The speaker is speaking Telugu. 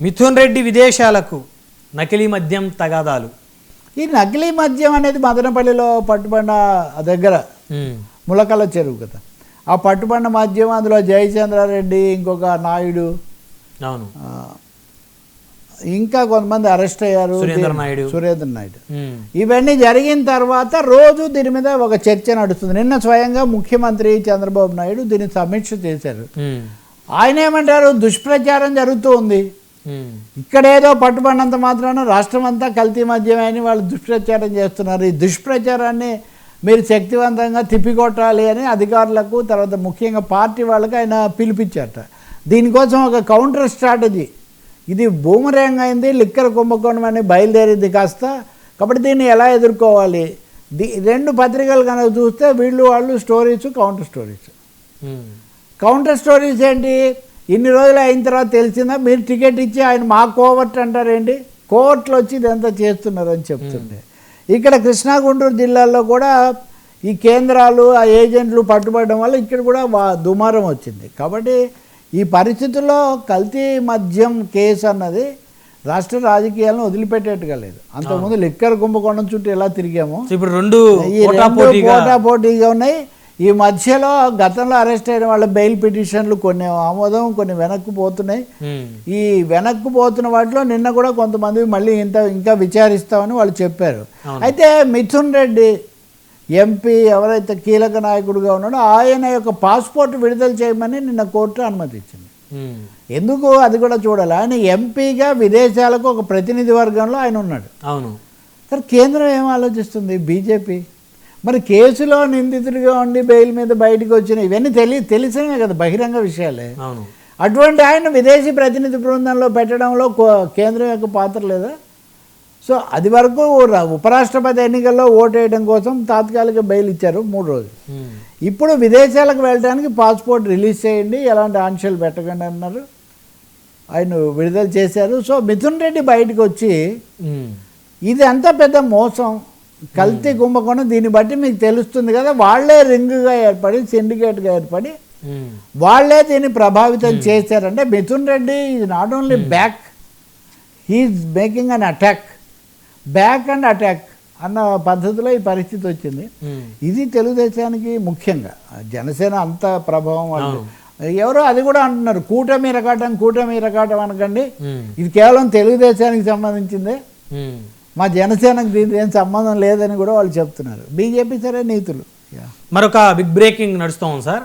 మిథున్ రెడ్డి విదేశాలకు నకిలీ మద్యం తగాదాలు. ఈ నకిలీ మద్యం అనేది మదనపల్లిలో పట్టుబడిన దగ్గర ములకల చెరువు కదా, ఆ పట్టుబడిన మద్యం అందులో జయచంద్రారెడ్డి, ఇంకొక నాయుడు, అవును, ఇంకా కొంతమంది అరెస్ట్ అయ్యారు, సురేంద్ర నాయుడు. ఇవన్నీ జరిగిన తర్వాత రోజు దీని మీద ఒక చర్చ నడుస్తుంది. నిన్న స్వయంగా ముఖ్యమంత్రి చంద్రబాబు నాయుడు దీన్ని సమీక్ష చేశారు. ఆయన ఏమంటారు, దుష్ప్రచారం జరుగుతూ ఉంది, ఇక్కడేదో పట్టుబడినంత మాత్రాన రాష్ట్రం అంతా కల్తీ మద్యమే అని వాళ్ళు దుష్ప్రచారం చేస్తున్నారు. ఈ దుష్ప్రచారాన్ని మీరు శక్తివంతంగా తిప్పికొట్టాలి అని అధికారులకు, తర్వాత ముఖ్యంగా పార్టీ వాళ్ళకి ఆయన పిలిపించారట. దీనికోసం ఒక కౌంటర్ స్ట్రాటజీ, ఇది బూమరాంగ్ అయింది, లిక్కర్ కుంభకోణం అని బయలుదేరింది కాస్త. కాబట్టి దీన్ని ఎలా ఎదుర్కోవాలి, రెండు పత్రికలు కనుక చూస్తే వీళ్ళు వాళ్ళు స్టోరీస్, కౌంటర్ స్టోరీస్ ఏంటి, ఇన్ని రోజులు అయిన తర్వాత తెలిసిందా, మీరు టికెట్ ఇచ్చి ఆయన మా కోవర్ట్ అంటారేంటి, కోవర్ట్లు వచ్చి ఇదంతా చేస్తున్నారని చెప్తుండే. ఇక్కడ కృష్ణా గుంటూరు జిల్లాల్లో కూడా ఈ కేంద్రాలు, ఆ ఏజెంట్లు పట్టుబడడం వల్ల ఇక్కడ కూడా దుమారం వచ్చింది. కాబట్టి ఈ పరిస్థితుల్లో కల్తీ మద్యం కేసు అన్నది రాష్ట్ర రాజకీయాలను వదిలిపెట్టేట్టుగా లేదు. అంతకుముందు లిక్కర్ కుంభకోణం చుట్టూ ఎలా తిరిగామో ఇప్పుడు రెండు పోటాపోటీగా ఉన్నాయి. ఈ మధ్యలో గతంలో అరెస్ట్ అయిన వాళ్ళ బెయిల్ పిటిషన్లు కొన్ని ఆమోదం, కొన్ని వెనక్కు పోతున్నాయి. ఈ వెనక్కు పోతున్న వాటిలో నిన్న కూడా కొంతమంది మళ్ళీ ఇంకా విచారిస్తామని వాళ్ళు చెప్పారు. అయితే మిథున్ రెడ్డి ఎంపీ ఎవరైతే కీలక నాయకుడిగా ఉన్నాడో ఆయన యొక్క పాస్పోర్ట్ విడుదల చేయమని నిన్న కోర్టు అనుమతి ఇచ్చింది. ఎందుకు అది కూడా చూడాలి. ఆయన ఎంపీగా విదేశాలకు ఒక ప్రతినిధి వర్గంలో ఆయన ఉన్నాడు. అవును సార్, కేంద్రం ఏం ఆలోచిస్తుంది, బీజేపీ మరి కేసులో నిందితుడిగా ఉండి బెయిల్ మీద బయటకు వచ్చిన ఇవన్నీ తెలిసినవే కదా, బహిరంగ విషయాలే. అటువంటి ఆయన విదేశీ ప్రతినిధి బృందంలో పెట్టడంలో కేంద్రం యొక్క పాత్ర లేదా? సో అది వరకు ఉపరాష్ట్రపతి ఎన్నికల్లో ఓటేయడం కోసం తాత్కాలిక బెయిల్ ఇచ్చారు 3 రోజులు. ఇప్పుడు విదేశాలకు వెళ్ళడానికి పాస్పోర్ట్ రిలీజ్ చేయండి, ఎలాంటి ఆంక్షలు పెట్టకండి అన్నారు, ఆయన విడుదల చేశారు. సో మిథున్ రెడ్డి బయటకు వచ్చి ఇది అంతా పెద్ద మోసం, కల్తీ కుంభకోణం, దీన్ని బట్టి మీకు తెలుస్తుంది కదా, వాళ్లే రింగ్గా ఏర్పడి, సిండికేట్గా ఏర్పడి వాళ్లే దీన్ని ప్రభావితం చేశారంటే Mithun Reddy is not only back, he's making an attack, back and attack అన్న పద్ధతిలో ఈ పరిస్థితి వచ్చింది. ఇది తెలుగుదేశానికి ముఖ్యంగా, జనసేన అంత ప్రభావం వాళ్ళు ఎవరో అది కూడా అంటున్నారు, కూటమి రకాటం అనకండి, ఇది కేవలం తెలుగుదేశానికి సంబంధించిందే, మా జనసేనకు దీనికి ఏం సంబంధం లేదని కూడా వాళ్ళు చెప్తున్నారు. బీజేపీ సరే నీతులు. మరొక బిగ్ బ్రేకింగ్ నడుస్తోంది సార్.